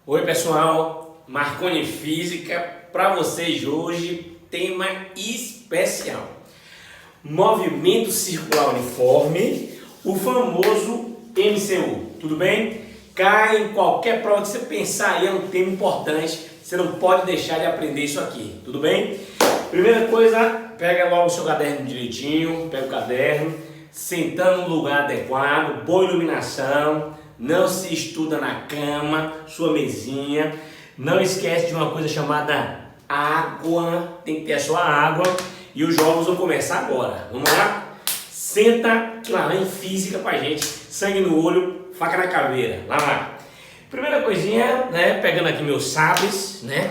Oi pessoal, Marconi Física para vocês hoje, tema especial. Movimento circular uniforme, o famoso MCU, tudo bem? Cai em qualquer prova que você pensar aí, é um tema importante, você não pode deixar de aprender isso aqui, tudo bem? Primeira coisa, pega logo o seu caderno direitinho, pega o caderno, sentando no lugar adequado, boa iluminação. Não se estuda na cama, sua mesinha. Não esquece de uma coisa chamada água. Tem que ter a sua água. E os jogos vão começar agora. Vamos lá? Senta que lá vem física pra gente. Sangue no olho, faca na caveira. Lá vai. Primeira coisinha, né? Pegando aqui meus sabres, né?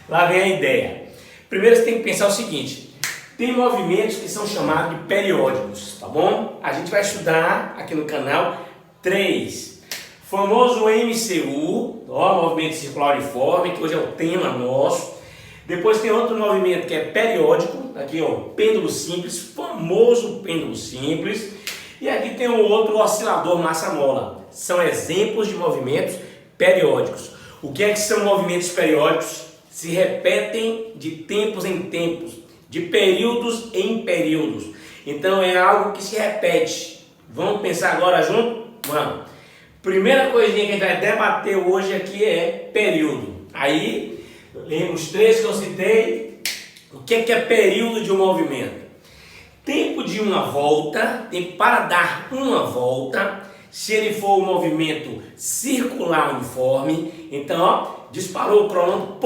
Lá vem a ideia. Primeiro você tem que pensar o seguinte. Tem movimentos que são chamados de periódicos, tá bom? A gente vai estudar aqui no canal 3. Famoso MCU, ó, movimento circular uniforme, que hoje é o tema nosso. Depois tem outro movimento que é periódico, aqui ó, pêndulo simples, famoso pêndulo simples. E aqui tem o outro oscilador massa-mola. São exemplos de movimentos periódicos. O que é que são movimentos periódicos? Se repetem de tempos em tempos, de períodos em períodos. Então é algo que se repete. Vamos pensar agora junto? Vamos. Primeira coisinha que a gente vai debater hoje aqui é período. Aí, lembra os três que eu citei? O que é período de um movimento? Tempo de uma volta, tempo para dar uma volta. Se ele for um movimento circular uniforme, então ó, disparou o cronômetro,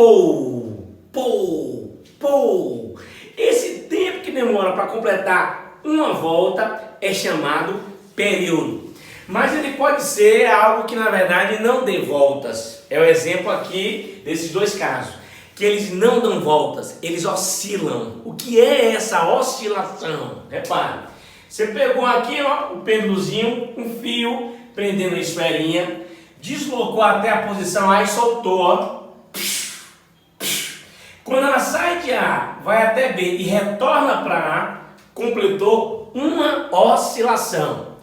pou. Esse tempo que demora para completar uma volta é chamado período. Mas ele pode ser algo que na verdade não dê voltas. É o exemplo aqui desses dois casos. Que eles não dão voltas, eles oscilam. O que é essa oscilação? Repare. Você pegou aqui ó, o pêndulozinho, um fio, prendendo a esferinha, deslocou até a posição A e soltou. Ó. Quando ela sai de A, vai até B e retorna para A, completou uma oscilação.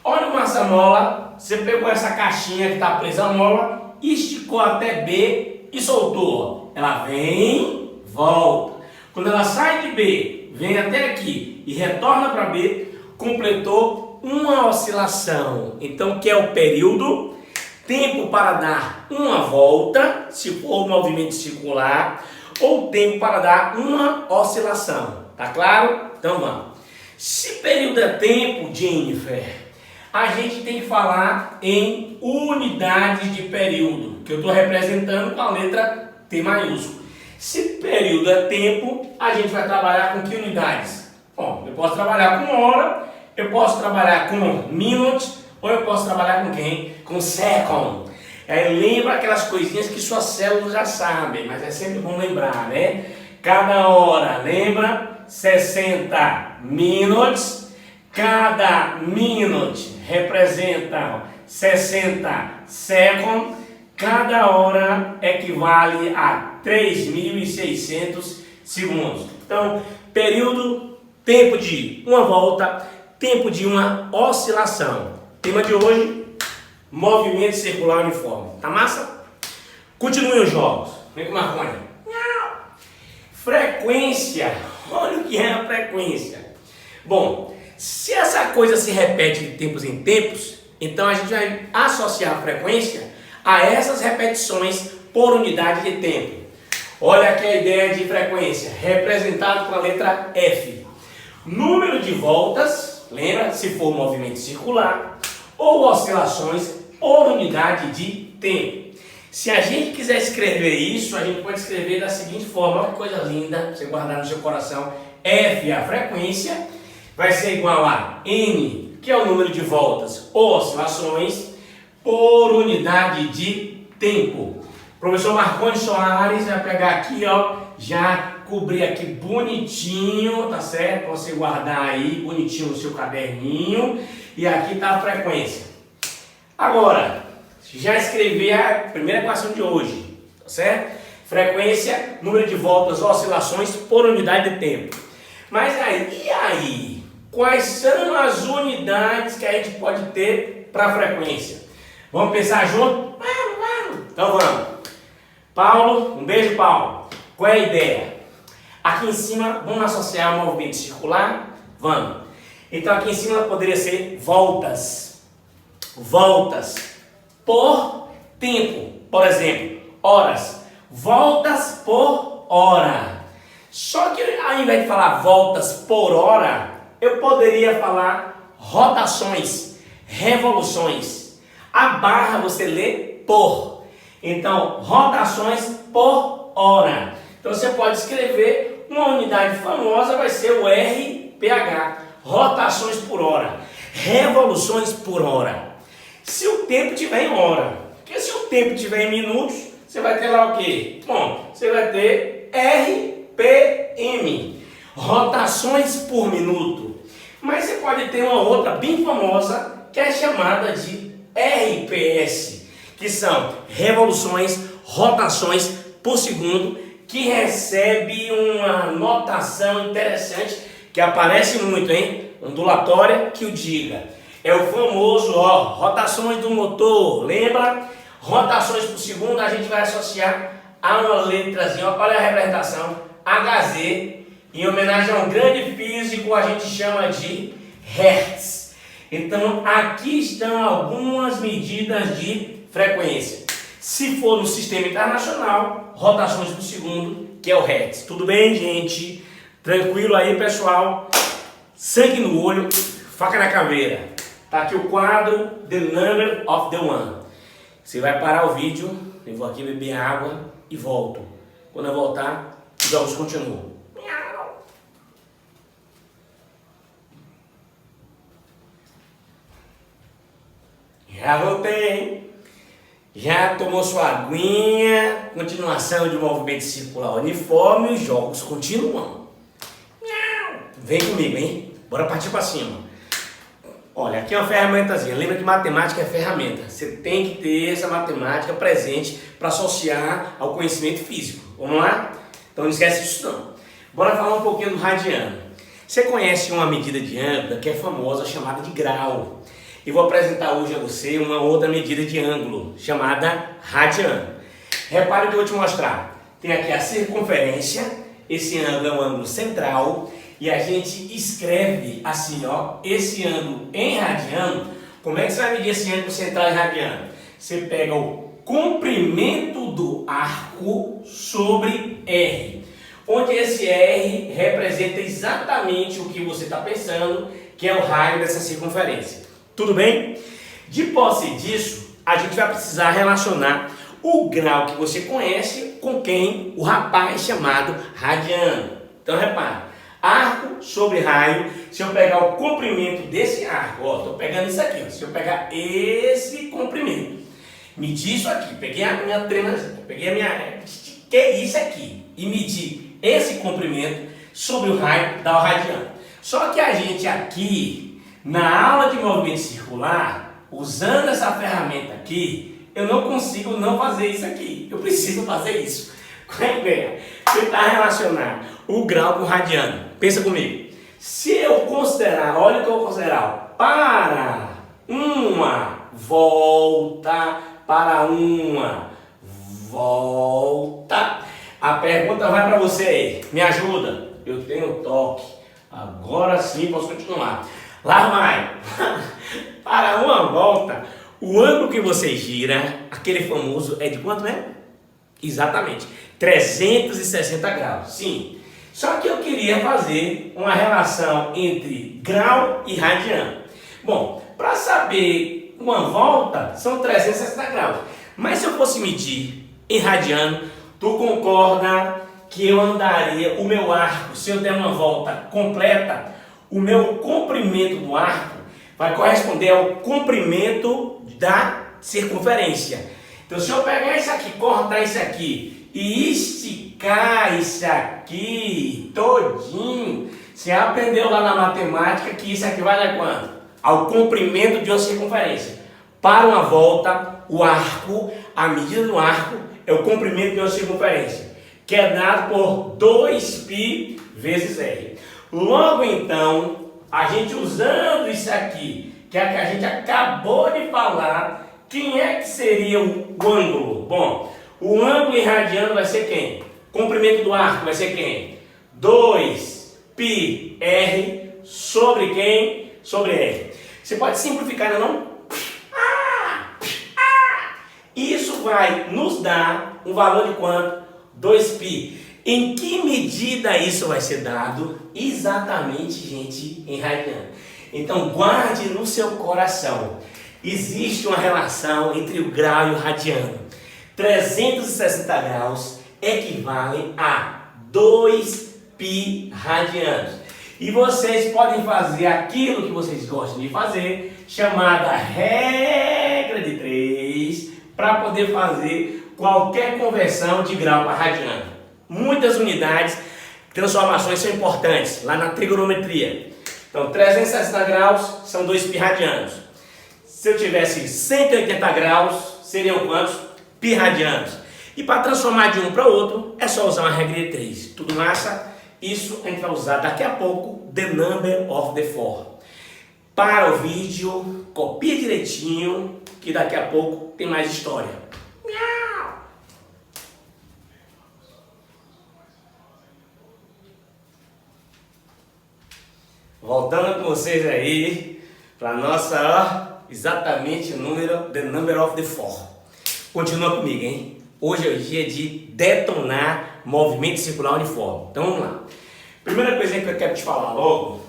Olha o massa-mola, você pegou essa caixinha que está presa à mola, esticou até B e soltou. Ela vem, volta. Quando ela sai de B, vem até aqui e retorna para B, completou uma oscilação. Então, o que é o período? Tempo para dar uma volta, se for um movimento circular, ou tempo para dar uma oscilação. Tá claro? Então vamos. Se período é tempo, Jennifer, a gente tem que falar em unidades de período, que eu estou representando com a letra T maiúsculo. Se período é tempo, a gente vai trabalhar com que unidades? Bom, eu posso trabalhar com hora, eu posso trabalhar com minutes, ou eu posso trabalhar com quem? Com second. Aí lembra aquelas coisinhas que suas células já sabem, mas é sempre bom lembrar, né? Cada hora, lembra? 60 minutes. Cada minute representa 60 seconds. Cada hora equivale a 3.600 segundos. Então, período, tempo de uma volta, tempo de uma oscilação. Tema de hoje, movimento circular uniforme. Tá massa? Continuem os jogos. Vem com Marconi. Frequência. Olha o que é a frequência. Bom, se essa coisa se repete de tempos em tempos, então a gente vai associar a frequência a essas repetições por unidade de tempo. Olha aqui a ideia de frequência, representado com a letra F. Número de voltas, lembra? Se for movimento circular, ou oscilações por unidade de tempo. Se a gente quiser escrever isso, a gente pode escrever da seguinte forma, olha que coisa linda, você guardar no seu coração. F, a frequência, vai ser igual a N, que é o número de voltas ou oscilações, por unidade de tempo. Professor Marconi Soares vai pegar aqui, ó, já cobrir aqui bonitinho, tá certo? Pra você guardar aí bonitinho no seu caderninho. E aqui tá a frequência. Agora, já escrevi a primeira equação de hoje, tá certo? Frequência, número de voltas, oscilações por unidade de tempo. Mas aí, e aí? Quais são as unidades que a gente pode ter para frequência? Vamos pensar junto? Vamos. Então vamos. Paulo, um beijo, Paulo. Qual é a ideia? Aqui em cima, vamos associar um movimento circular? Vamos. Então aqui em cima poderia ser voltas. Voltas por tempo. Por exemplo, horas. Voltas por hora. Só que ao invés de falar voltas por hora, eu poderia falar rotações, revoluções. A barra você lê por. Então, rotações por hora. Então você pode escrever uma unidade famosa, vai ser o RPH. Rotações por hora. Revoluções por hora. Se o tempo tiver em hora. Porque se o tempo tiver em minutos, você vai ter lá o quê? Bom, você vai ter RPM. Rotações por minuto. Mas você pode ter uma outra bem famosa, que é chamada de RPS, que são revoluções, rotações por segundo, que recebe uma notação interessante, que aparece muito, hein? Ondulatória, que o diga. É o famoso, rotações do motor, lembra? Rotações por segundo, a gente vai associar a uma letrazinha, olha a representação, HZ, em homenagem a um grande físico, a gente chama de Hertz. Então, aqui estão algumas medidas de frequência. Se for no sistema internacional, rotações por segundo, que é o Hertz. Tudo bem, gente? Tranquilo aí, pessoal? Sangue no olho, faca na caveira. Tá aqui o quadro The Number of the One. Você vai parar o vídeo, eu vou aqui beber água e volto. Quando eu voltar, os jogos continuam. Já voltei, hein? Já tomou sua aguinha, continuação de movimento circular uniforme, os jogos continuam. Vem comigo, hein? Bora partir para cima. Olha, aqui é uma ferramentazinha. Lembra que matemática é ferramenta. Você tem que ter essa matemática presente para associar ao conhecimento físico. Vamos lá? Então não esquece disso não. Bora falar um pouquinho do radiano. Você conhece uma medida de ângulo que é famosa, chamada de grau. E vou apresentar hoje a você uma outra medida de ângulo, chamada radiano. Repare o que eu vou te mostrar. Tem aqui a circunferência, esse ângulo é um ângulo central, e a gente escreve assim, esse ângulo em radiano. Como é que você vai medir esse ângulo central em radiano? Você pega o comprimento do arco sobre R, onde esse R representa exatamente o que você está pensando, que é o raio dessa circunferência. Tudo bem? De posse disso, a gente vai precisar relacionar o grau que você conhece com quem? O rapaz chamado radiano. Então repare, arco sobre raio. Se eu pegar o comprimento desse arco, estou pegando isso aqui, se eu pegar esse comprimento, medir isso aqui, peguei a minha treinazinha, estiquei isso aqui e medi esse comprimento sobre o raio, dá o radiano. Só que a gente aqui, na aula de movimento circular, usando essa ferramenta aqui, eu não consigo não fazer isso aqui. Eu preciso fazer isso. Qual é a ideia? Tentar relacionar o grau com o radiano. Pensa comigo. Se eu considerar, olha o que eu vou considerar, para uma volta, a pergunta vai para você aí. Me ajuda. Eu tenho toque. Agora sim posso continuar. Lá vai. Para uma volta, o ângulo que você gira, aquele famoso, é de quanto mesmo? Exatamente, 360 graus. Sim. Só que eu queria fazer uma relação entre grau e radiano. Bom, para saber uma volta, são 360 graus. Mas se eu fosse medir em radiano, tu concorda que eu andaria, o meu arco, se eu der uma volta completa, o meu comprimento do arco vai corresponder ao comprimento da circunferência. Então, se eu pegar isso aqui, cortar isso aqui e esticar isso aqui todinho, você aprendeu lá na matemática que isso aqui vai dar quanto? Ao comprimento de uma circunferência. Para uma volta, o arco, a medida do arco é o comprimento de uma circunferência, que é dado por 2π vezes R. Logo então, a gente usando isso aqui, que é que a gente acabou de falar, quem é que seria o ângulo? Bom, o ângulo irradiano vai ser quem? Comprimento do arco vai ser quem? 2πr sobre quem? Sobre r. Você pode simplificar, não? Isso vai nos dar um valor de quanto? 2π. Em que medida isso vai ser dado? Exatamente, gente, em radiano. Então, guarde no seu coração. Existe uma relação entre o grau e o radiano. 360 graus equivale a 2π radianos. E vocês podem fazer aquilo que vocês gostam de fazer, chamada regra de 3, para poder fazer qualquer conversão de grau para radiano. Muitas unidades, transformações são importantes lá na trigonometria. Então, 360 graus são 2π radianos. Se eu tivesse 180 graus, seriam quantos? Π radianos. E para transformar de um para outro, é só usar uma regra de 3. Tudo massa? Isso a gente vai usar daqui a pouco, the number of the four. Para o vídeo, copia direitinho, que daqui a pouco tem mais história. Miau! Voltando com vocês aí, para nossa, ó, exatamente o número, the number of the four. Continua comigo, hein? Hoje é o dia de detonar movimento circular uniforme. Então vamos lá. Primeira coisa que eu quero te falar logo,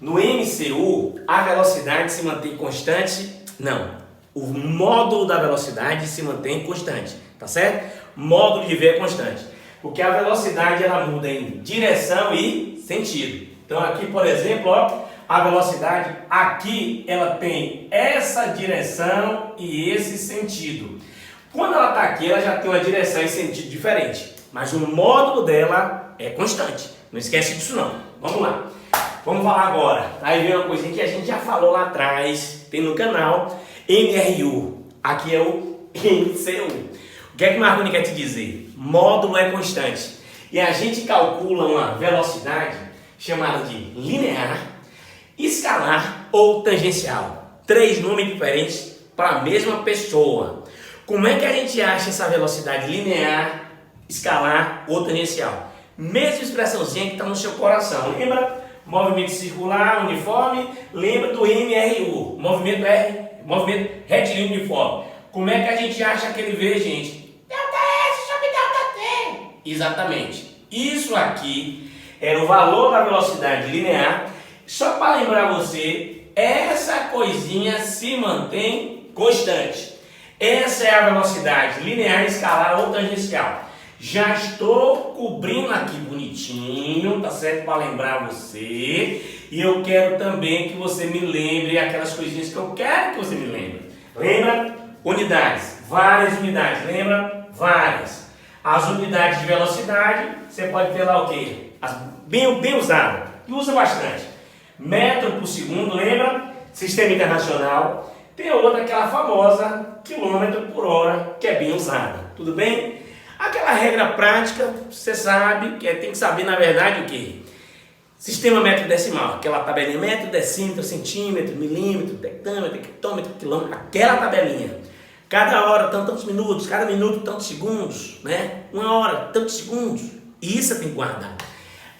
no MCU a velocidade se mantém constante? Não. O módulo da velocidade se mantém constante, tá certo? Módulo de V é constante. Porque a velocidade ela muda em direção e sentido. Então aqui, por exemplo, ó, a velocidade aqui ela tem essa direção e esse sentido. Quando ela está aqui, ela já tem uma direção e sentido diferente. Mas o módulo dela é constante. Não esquece disso não. Vamos lá. Vamos falar agora. Aí vem uma coisinha que a gente já falou lá atrás. Tem no canal. MRU. Aqui é o MCU. O que é que o Marconi quer te dizer? Módulo é constante. E a gente calcula uma velocidade chamada de linear, escalar ou tangencial. 3 nomes diferentes para a mesma pessoa. Como é que a gente acha essa velocidade linear, escalar ou tangencial? Mesma expressãozinha que está no seu coração. Lembra? Movimento circular, uniforme. Lembra do MRU. Movimento retilíneo uniforme. Como é que a gente acha aquele V, gente? Delta S sobre delta T. Exatamente. Isso aqui era o valor da velocidade linear. Só para lembrar você, essa coisinha se mantém constante. Essa é a velocidade linear, escalar ou tangencial. Já estou cobrindo aqui bonitinho, tá certo? Para lembrar você. E eu quero também que você me lembre aquelas coisinhas que eu quero que você me lembre. Lembra? Unidades. Várias unidades. Lembra? Várias. As unidades de velocidade, você pode ter lá o quê? Bem usada. E usa bastante. Metro por segundo, lembra? Sistema internacional. Tem outra, aquela famosa, quilômetro por hora, que é bem usada. Tudo bem? Aquela regra prática, você sabe, que tem que saber, na verdade, o quê? Sistema metro decimal. Aquela tabelinha metro, decímetro, centímetro, milímetro, decâmetro, hectômetro, quilômetro. Aquela tabelinha. Cada hora, tantos minutos. Cada minuto, tantos segundos. Né? Uma hora, tantos segundos. Isso você tem que guardar.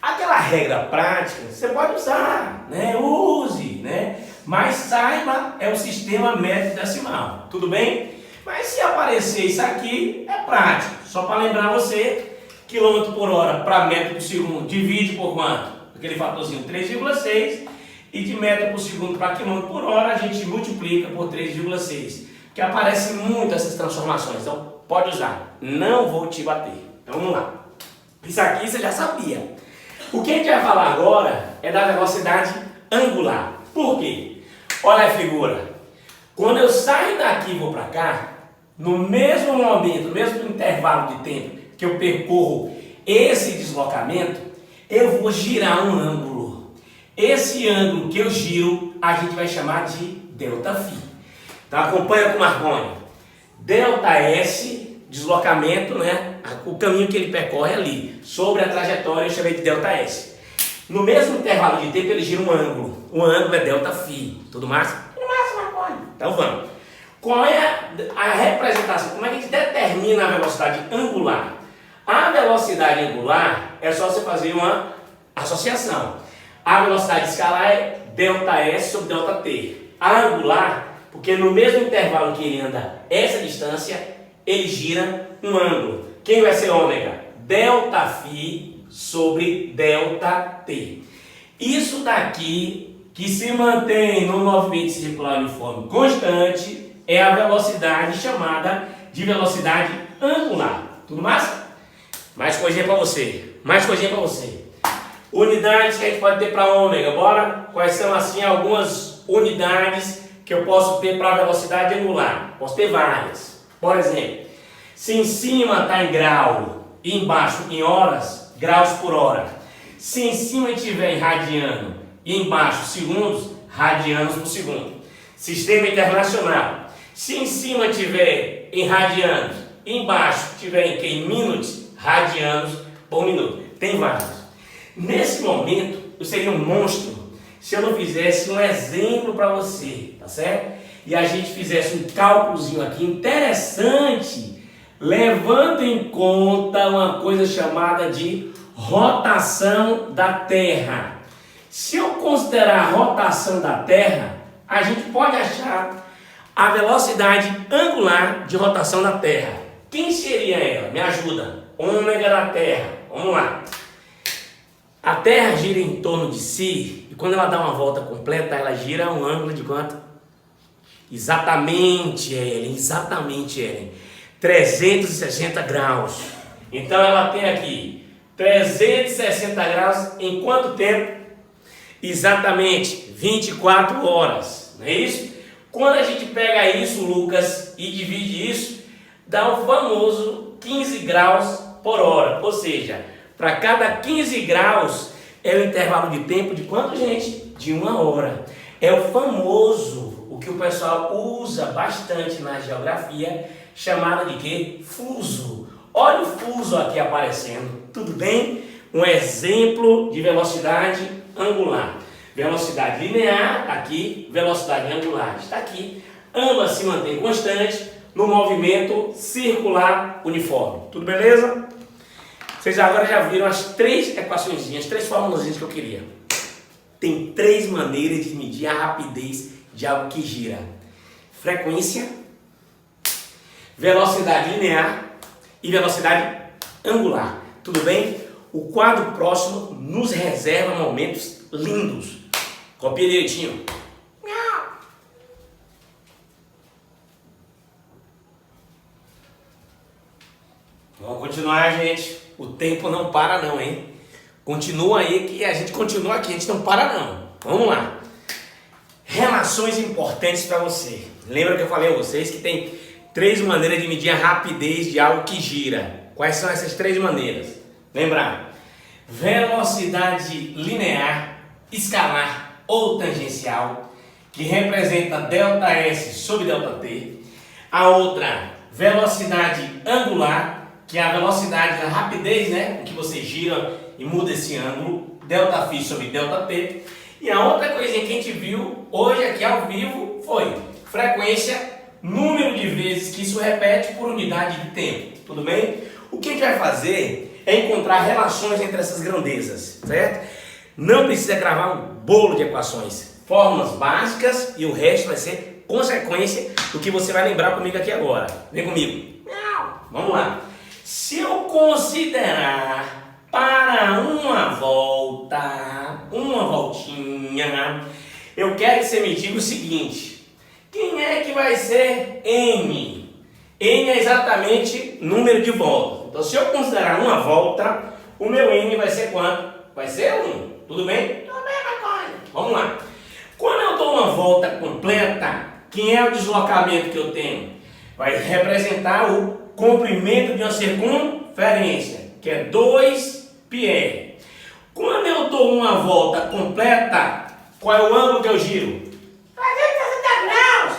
Aquela regra prática, você pode usar, né? Use, né? Mas saiba, é o sistema metro decimal, tudo bem? Mas se aparecer isso aqui, é prático. Só para lembrar você, quilômetro por hora para metro por segundo, divide por quanto? Aquele fatorzinho 3,6. E de metro por segundo para quilômetro por hora, a gente multiplica por 3,6. Que aparecem muito essas transformações, então pode usar. Não vou te bater. Então vamos lá. Isso aqui você já sabia. O que a gente vai falar agora é da velocidade angular. Por quê? Olha a figura. Quando eu saio daqui e vou para cá, no mesmo momento, no mesmo intervalo de tempo que eu percorro esse deslocamento, eu vou girar um ângulo. Esse ângulo que eu giro, a gente vai chamar de ΔΦ. Então acompanha com o Marconi. ΔS, deslocamento, né? O caminho que ele percorre ali. Sobre a trajetória eu chamei de ΔS. No mesmo intervalo de tempo ele gira um ângulo. O ângulo é ΔΦ. Tudo massa? Tudo massa, Marconi. Então vamos. Qual é a representação? Como é que a gente determina a velocidade angular? A velocidade angular é só você fazer uma associação. A velocidade escalar é ΔS sobre ΔT. A angular, porque no mesmo intervalo que ele anda essa distância, ele gira um ângulo. Quem vai ser ômega? ΔΦ sobre ΔT. Isso daqui, que se mantém no movimento circular uniforme constante, é a velocidade chamada de velocidade angular. Tudo massa? Mais coisinha para você. Mais coisinha para você. Unidades que a gente pode ter para ômega. Bora? Quais são assim algumas unidades que eu posso ter para a velocidade angular? Posso ter várias. Por exemplo, se em cima está em grau e embaixo em horas, graus por hora. Se em cima estiver em radiano e embaixo segundos, radianos por segundo. Sistema internacional. Se em cima estiver em radianos e embaixo estiver em minutos, radianos por minuto. Tem vários. Nesse momento, eu seria um monstro se eu não fizesse um exemplo para você, tá certo? E a gente fizesse um cálculozinho aqui interessante, levando em conta uma coisa chamada de rotação da Terra. Se eu considerar a rotação da Terra, a gente pode achar a velocidade angular de rotação da Terra. Quem seria ela? Me ajuda. Ômega da Terra. Vamos lá. A Terra gira em torno de si e quando ela dá uma volta completa, ela gira um ângulo de quanto? Exatamente, Ellen. 360 graus. Então ela tem aqui 360 graus em quanto tempo? Exatamente 24 horas. Não é isso? Quando a gente pega isso, Lucas, e divide isso, dá o famoso 15 graus por hora. Ou seja, para cada 15 graus é o intervalo de tempo de quanto, gente? De 1 hora. É o famoso, o que o pessoal usa bastante na geografia, chamada de quê? Fuso. Olha o fuso aqui aparecendo. Tudo bem? Um exemplo de velocidade angular. Velocidade linear, aqui, velocidade angular está aqui. Ambas se mantêm constantes no movimento circular uniforme. Tudo beleza? Vocês agora já viram as 3 equaçõezinhas, 3 formulazinhas que eu queria. Tem 3 maneiras de medir a rapidez de algo que gira. Frequência, velocidade linear e velocidade angular. Tudo bem? O quadro próximo nos reserva momentos lindos. Copia direitinho. Vamos continuar, gente. O tempo não para não, hein? Continua aí que a gente continua aqui, a gente não para não. Vamos lá. Relações importantes para você. Lembra que eu falei a vocês que tem 3 maneiras de medir a rapidez de algo que gira. Quais são essas 3 maneiras? Lembrar? Velocidade linear, escalar ou tangencial, que representa ΔS sobre ΔT. A outra, velocidade angular, que é a velocidade da rapidez, né, com que você gira e muda esse ângulo, ΔΦ sobre ΔT. E a outra coisinha que a gente viu hoje aqui ao vivo foi frequência, número de vezes que isso repete por unidade de tempo. Tudo bem? O que a gente vai fazer é encontrar relações entre essas grandezas, certo? Não precisa gravar um bolo de equações, fórmulas básicas, e o resto vai ser consequência do que você vai lembrar comigo aqui agora. Vem comigo. Vamos lá. Se eu considerar para uma voltinha, eu quero que você me diga o seguinte: quem é que vai ser N? N é exatamente número de voltas. Então, se eu considerar uma volta, o meu N vai ser quanto? Vai ser 1. Tudo bem? Tudo bem, Marconi. Vamos lá. Quando eu dou uma volta completa, quem é o deslocamento que eu tenho? Vai representar o comprimento de uma circunferência, que é 2πr. Quando eu dou uma volta completa, qual é o ângulo que eu giro? 360 graus.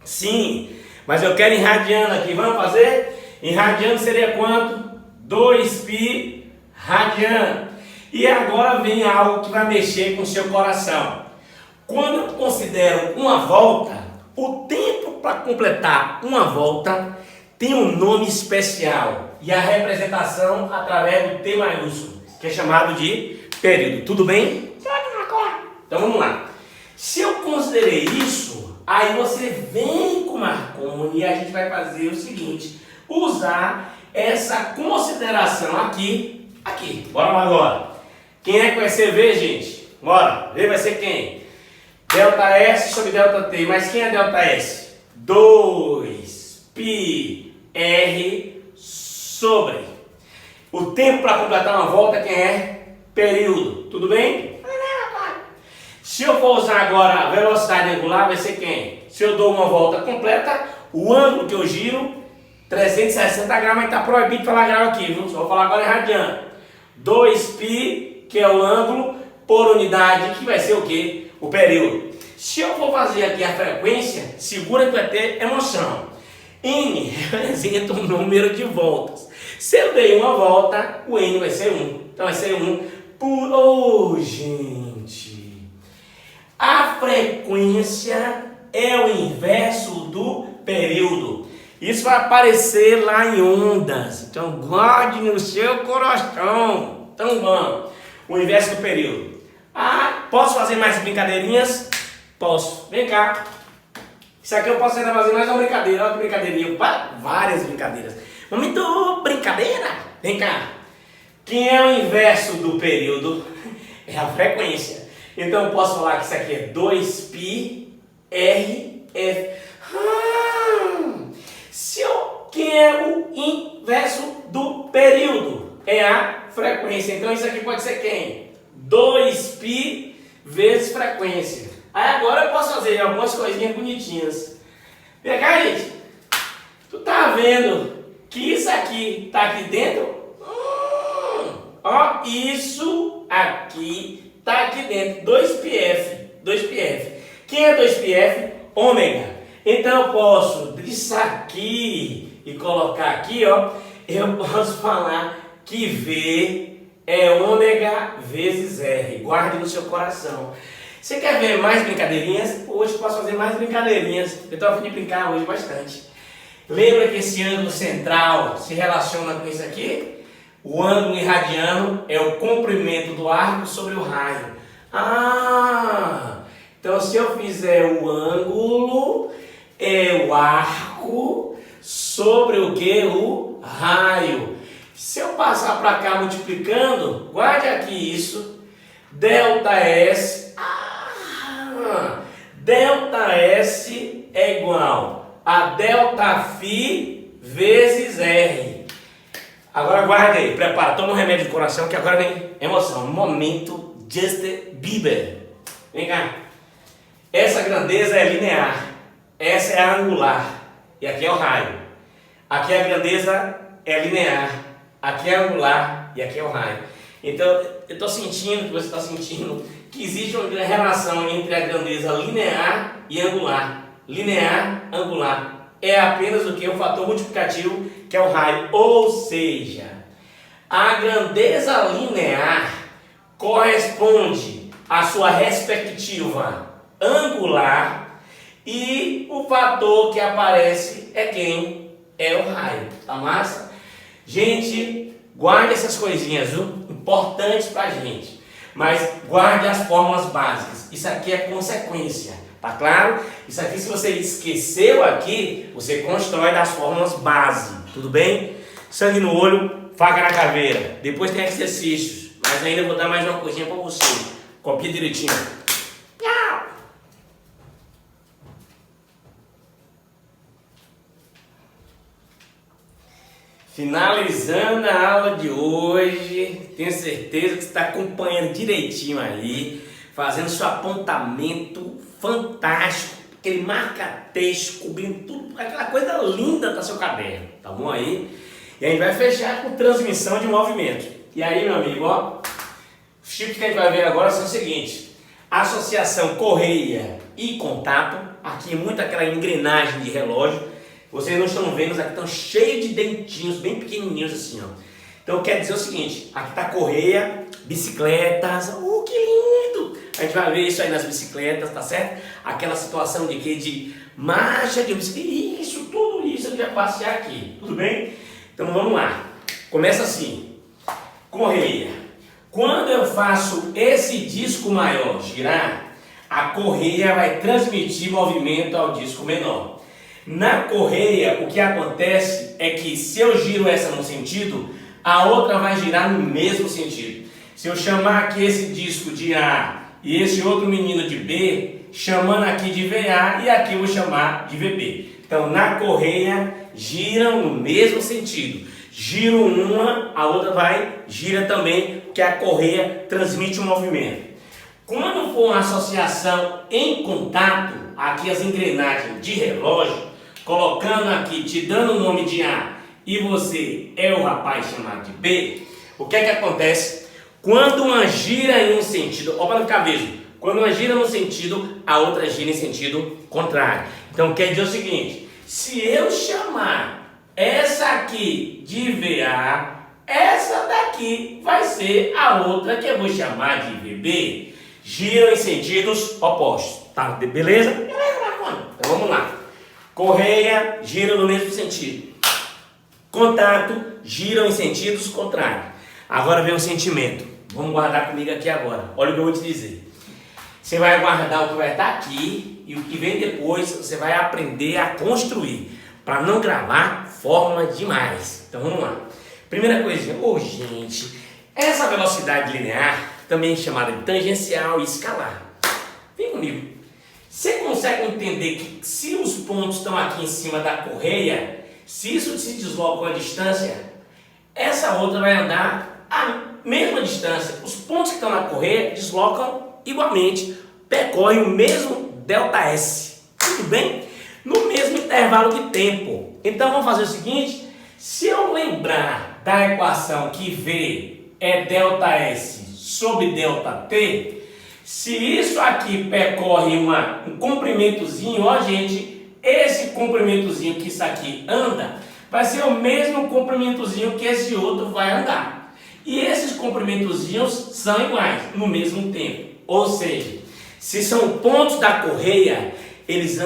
Sim, mas eu quero em radiano aqui. Vamos fazer? Em radiano seria quanto? 2π radiano. E agora vem algo que vai mexer com o seu coração. Quando eu considero uma volta, O tempo para completar uma volta tem um nome especial e a representação através do T maiúsculo, que é chamado de período. Tudo bem? Então vamos lá. Se eu considerei isso, aí você vem com o Marconi e a gente vai fazer o seguinte: usar essa consideração aqui. Bora lá agora. Quem é que vai ser V, gente? Bora. V vai ser quem? Delta S sobre delta T. Mas quem é delta S? 2πr sobre. O tempo para completar uma volta, quem é? Período. Tudo bem? Se eu for usar agora a velocidade angular, vai ser quem? Se eu dou uma volta completa, o ângulo que eu giro, 360 graus, mas está proibido falar grau aqui, viu? Só vou falar agora em radiano. 2π, que é o ângulo, por unidade, que vai ser o quê? O período. Se eu for fazer aqui a frequência, segura que vai ter emoção. N representa o número de voltas. Se eu dei uma volta, o N vai ser 1. Então vai ser 1 por... Oh, gente! A frequência é o inverso do período. Isso vai aparecer lá em ondas. Então guarde no seu coração. Então vamos. O inverso do período. Ah, posso fazer mais brincadeirinhas? Posso. Vem cá. Isso aqui eu posso ainda fazer mais uma brincadeira. Olha que brincadeirinha. Várias brincadeiras. Momento brincadeira. Vem cá. Quem é o inverso do período? É a frequência. Então eu posso falar que isso aqui é 2πrf. Quem é o inverso do período? É a frequência. Então isso aqui pode ser quem? 2π vezes frequência. Aí agora eu posso fazer algumas coisinhas bonitinhas. Vem cá, gente. Tu tá vendo que isso aqui tá aqui dentro? Ó, isso aqui tá aqui dentro. 2πf. Quem é 2πf? Ômega. Então eu posso disso aqui e colocar aqui, ó. Eu posso falar que V é ômega vezes R. Guarde no seu coração. Você quer ver mais brincadeirinhas? Hoje eu posso fazer mais brincadeirinhas. Eu estou a fim de brincar hoje bastante. Lembra que esse ângulo central se relaciona com isso aqui? O ângulo em radiano é o comprimento do arco sobre o raio. Então se eu fizer o ângulo, é o arco sobre o que? O raio. Se eu passar para cá multiplicando, guarde aqui isso. Delta S. Delta S é igual a delta Φ vezes R. Agora guarda aí, prepara, toma um remédio de coração que agora vem emoção. Momento Justin Bieber. Vem cá. Essa grandeza é linear. Essa é a angular. E aqui é o raio. Aqui a grandeza é linear. Aqui é a angular e aqui é o raio. Então eu estou sentindo que você está sentindo que existe uma relação entre a grandeza linear e angular. Linear, angular. É apenas o que? Um fator multiplicativo, que é o raio. Ou seja, a grandeza linear corresponde à sua respectiva angular e o fator que aparece é quem? É o raio. Tá massa? Gente, guarde essas coisinhas, viu? Importantes pra gente. Mas guarde as fórmulas básicas. Isso aqui é consequência, tá claro? Isso aqui, se você esqueceu aqui, você constrói das fórmulas base, tudo bem? Sangue no olho, faca na caveira. Depois tem exercícios, mas ainda vou dar mais uma coisinha pra você. Copia direitinho. Finalizando a aula de hoje, tenho certeza que você está acompanhando direitinho aí, fazendo seu apontamento fantástico, aquele marca-texto, cobrindo tudo, aquela coisa linda do seu caderno, tá bom aí? E a gente vai fechar com transmissão de movimento. E aí, meu amigo, ó, os tipos que a gente vai ver agora são os seguintes: associação correia e contato, aqui muito aquela engrenagem de relógio. Vocês não estão vendo, aqui estão cheios de dentinhos, bem pequenininhos assim, ó. Então quer dizer o seguinte, aqui está correia, bicicletas, que lindo! A gente vai ver isso aí nas bicicletas, tá certo? Aquela situação de que? De marcha de bicicleta, isso, tudo isso eu já passei aqui, tudo bem? Então vamos lá, começa assim, correia. Quando eu faço esse disco maior girar, a correia vai transmitir movimento ao disco menor. Na correia, o que acontece é que se eu giro essa num sentido, a outra vai girar no mesmo sentido. Se eu chamar aqui esse disco de A e esse outro menino de B, chamando aqui de VA e aqui eu vou chamar de VB. Então, na correia, giram no mesmo sentido. Giro uma, a outra gira também, porque a correia transmite o movimento. Quando for uma associação em contato, aqui as engrenagens de relógio, colocando aqui, te dando o nome de A e você é o rapaz chamado de B, o que é que acontece? Quando uma gira em um sentido, ó, para ficar mesmo, quando uma gira no sentido, a outra gira em sentido contrário. Então quer dizer o seguinte, se eu chamar essa aqui de VA, essa daqui vai ser a outra que eu vou chamar de VB. Giram em sentidos opostos, tá? Beleza? Então vamos lá. Correia, gira no mesmo sentido. Contato, giram em sentidos contrários. Agora vem o sentimento. Vamos guardar comigo aqui agora. Olha o que eu vou te dizer. Você vai guardar o que vai estar aqui e o que vem depois você vai aprender a construir. Para não gravar fórmula demais. Então vamos lá. Primeira coisinha. Gente, essa velocidade linear, também chamada de tangencial e escalar. Vem comigo. Você consegue entender que se os pontos estão aqui em cima da correia, se isso se desloca uma distância, essa outra vai andar a mesma distância. Os pontos que estão na correia deslocam igualmente, percorrem o mesmo ΔS. Tudo bem? No mesmo intervalo de tempo. Então vamos fazer o seguinte, se eu lembrar da equação que V é ΔS sobre ΔT, se isso aqui percorre um comprimentozinho, ó gente, esse comprimentozinho que isso aqui anda, vai ser o mesmo comprimentozinho que esse outro vai andar. E esses comprimentozinhos são iguais, no mesmo tempo. Ou seja, se são pontos da correia, eles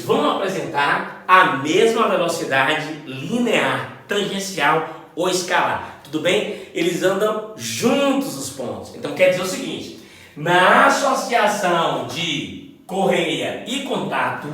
vão apresentar a mesma velocidade linear, tangencial ou escalar. Tudo bem? Eles andam juntos os pontos. Então quer dizer o seguinte, na associação de correia e contato,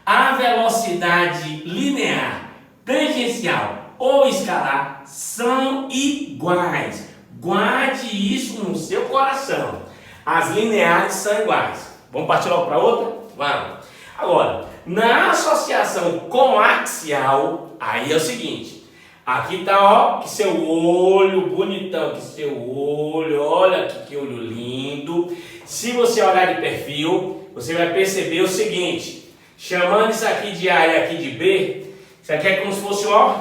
a velocidade linear, tangencial ou escalar são iguais. Guarde isso no seu coração. As lineares são iguais. Vamos partir logo para outra? Vamos. Agora, na associação coaxial, aí é o seguinte. Aqui tá, ó, que seu olho bonitão, que seu olho, olha aqui que olho lindo. Se você olhar de perfil, você vai perceber o seguinte, chamando isso aqui de A e aqui de B, isso aqui é como se fosse, ó,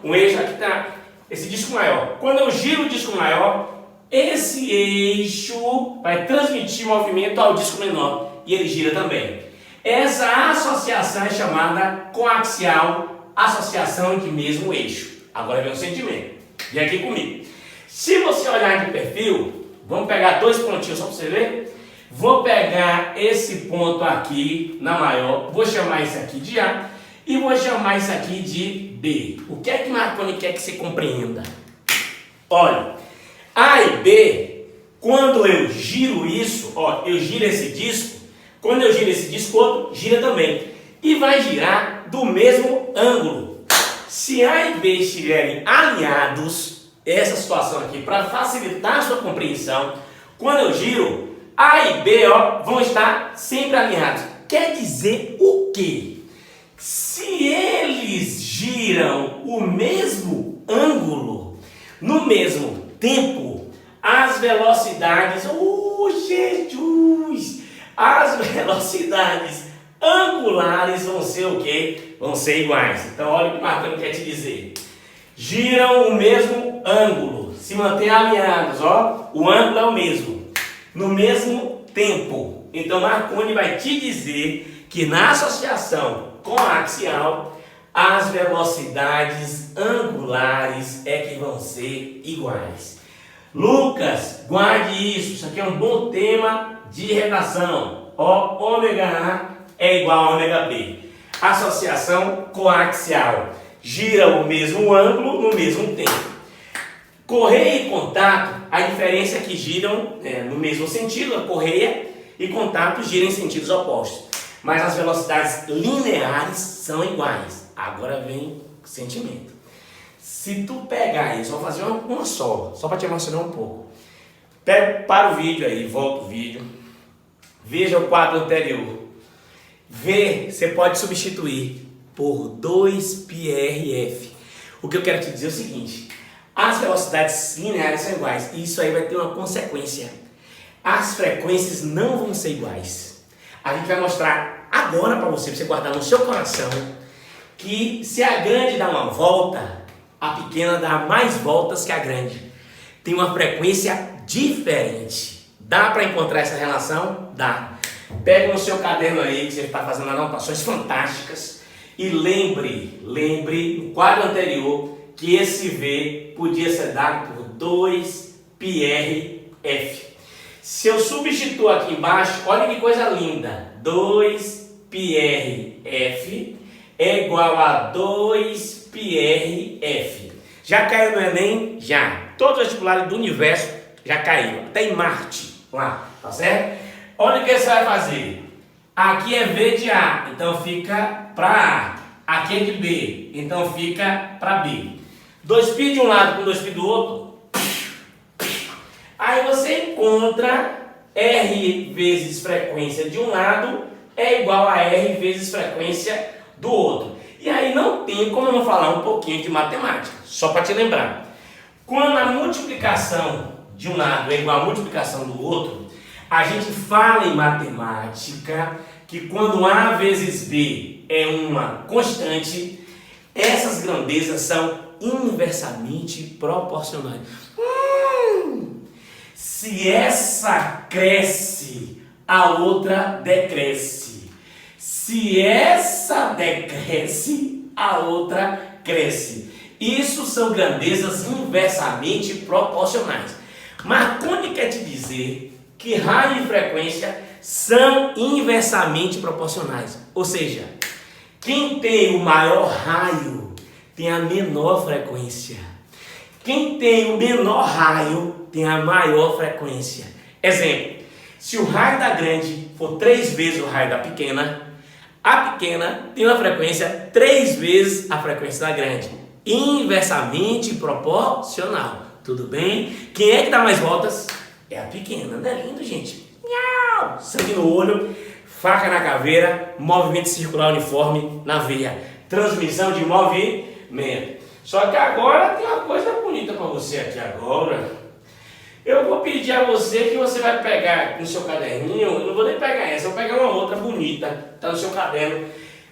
um eixo, aqui tá, esse disco maior. Quando eu giro o disco maior, esse eixo vai transmitir movimento ao disco menor e ele gira também. Essa associação é chamada coaxial, associação de mesmo eixo. Agora vem o sentimento. Vem aqui comigo. Se você olhar de perfil, vamos pegar dois pontinhos só para você ver. Vou pegar esse ponto aqui na maior, vou chamar isso aqui de A e vou chamar isso aqui de B. O que é que Marconi quer que você compreenda? Olha, A e B, quando eu giro isso, ó, eu giro esse disco, quando eu giro esse disco, o outro gira também. E vai girar do mesmo ângulo. Se A e B estiverem alinhados, essa situação aqui, para facilitar a sua compreensão, quando eu giro, A e B, ó, vão estar sempre alinhados. Quer dizer o quê? Se eles giram o mesmo ângulo, no mesmo tempo, as velocidades, Jesus! As velocidades angulares vão ser o quê? Vão ser iguais. Então olha o que o Marconi quer te dizer. Giram o mesmo ângulo, se mantêm alinhados, ó, o ângulo é o mesmo, no mesmo tempo. Então Marconi vai te dizer que na associação coaxial, as velocidades angulares é que vão ser iguais. Lucas, guarde isso aqui é um bom tema de redação. Ó, ômega A é igual a ômega B. Associação coaxial. Gira o mesmo ângulo no mesmo tempo. Correia e contato, a diferença é que giram no mesmo sentido, a correia e contato giram em sentidos opostos. Mas as velocidades lineares são iguais. Agora vem o sentimento. Se tu pegar isso, vou fazer uma só para te emocionar um pouco. Para o vídeo aí, volta o vídeo. Veja o quadro anterior. Você pode substituir por 2πrf. O que eu quero te dizer é o seguinte: as velocidades lineares são iguais e isso aí vai ter uma consequência. As frequências não vão ser iguais. A gente vai mostrar agora para você guardar no seu coração, que se a grande dá uma volta, a pequena dá mais voltas que a grande. Tem uma frequência diferente. Dá para encontrar essa relação? Dá. Pega no seu caderno aí, que você está fazendo anotações fantásticas, e lembre no quadro anterior que esse V podia ser dado por 2πrf. Se eu substituo aqui embaixo, olha que coisa linda, 2πrf é igual a 2πrf. Já caiu no Enem? Já. Todos os vestibulares do universo já caíram, até em Marte, lá, tá certo? Olha o que você vai fazer. Aqui é V de A, então fica para A. Aqui é de B, então fica para B. 2π de um lado com 2π do outro. Aí você encontra R vezes frequência de um lado é igual a R vezes frequência do outro. E aí não tem como eu não falar um pouquinho de matemática, só para te lembrar. Quando a multiplicação de um lado é igual à multiplicação do outro, a gente fala em matemática que quando A vezes B é uma constante, essas grandezas são inversamente proporcionais. Se essa cresce, a outra decresce. Se essa decresce, a outra cresce. Isso são grandezas inversamente proporcionais. Marconi quer te dizer que raio e frequência são inversamente proporcionais. Ou seja, quem tem o maior raio tem a menor frequência. Quem tem o menor raio tem a maior frequência. Exemplo, se o raio da grande for 3 vezes o raio da pequena, a pequena tem uma frequência 3 vezes a frequência da grande. Inversamente proporcional. Tudo bem? Quem é que dá mais voltas? É a pequena, não é lindo, gente? Miau! Sangue no olho, faca na caveira, movimento circular uniforme na veia. Transmissão de movimento. Só que agora tem uma coisa bonita para você aqui agora. Eu vou pedir a você que você vai pegar no seu caderninho, eu não vou nem pegar essa, eu vou pegar uma outra bonita, tá no seu caderno.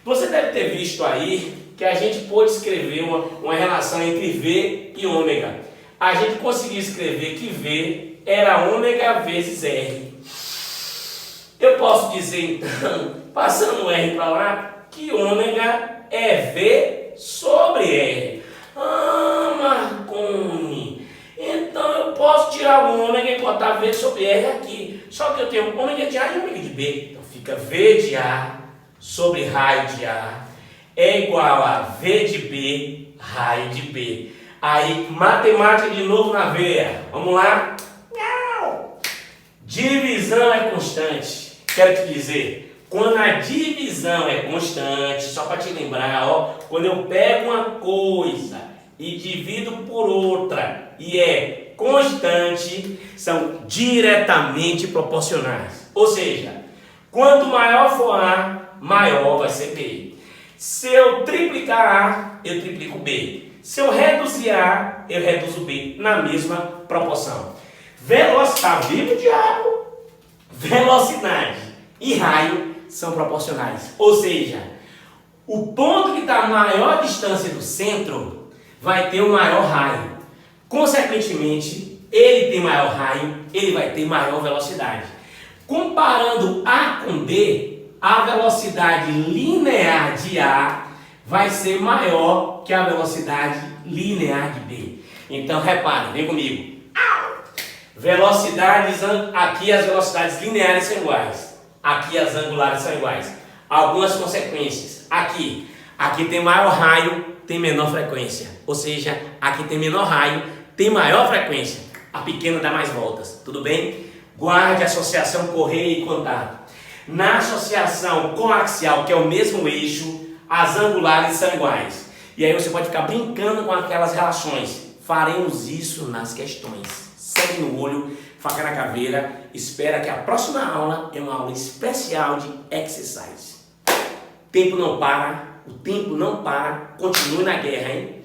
Você deve ter visto aí que a gente pôde escrever uma relação entre V e ômega. A gente conseguiu escrever que V era ômega vezes R. Eu posso dizer então, passando o R para lá, que ômega é V sobre R. Marconi, então eu posso tirar o ômega e botar V sobre R aqui. Só que eu tenho ômega de A e ômega de B. Então fica V de A sobre raio de A é igual a V de B, raio de B. Aí, matemática de novo na veia. Vamos lá? Divisão é constante. Quero te dizer, quando a divisão é constante, só para te lembrar, ó, quando eu pego uma coisa e divido por outra e é constante, são diretamente proporcionais. Ou seja, quanto maior for A, maior vai ser B. Se eu triplicar A, eu triplico B. Se eu reduzir A, eu reduzo B na mesma proporção. Velocidade, vivo diabo. Velocidade e raio são proporcionais. Ou seja, o ponto que está a maior distância do centro vai ter o maior raio. Consequentemente, ele tem maior raio, ele vai ter maior velocidade. Comparando A com B, a velocidade linear de A vai ser maior que a velocidade linear de B. Então, repare, vem comigo. Velocidades, aqui as velocidades lineares são iguais. Aqui as angulares são iguais. algumas consequências. Aqui tem maior raio, tem menor frequência. Ou seja, aqui tem menor raio, tem maior frequência. A pequena dá mais voltas, tudo bem? Guarde a associação correia e contato. Na associação coaxial, que é o mesmo eixo, as angulares são iguais. E aí você pode ficar brincando com aquelas relações. Faremos isso nas questões. Sangue no olho, faca na caveira. Espera que a próxima aula é uma aula especial de exercise. Tempo não para, o tempo não para. Continue na guerra, hein?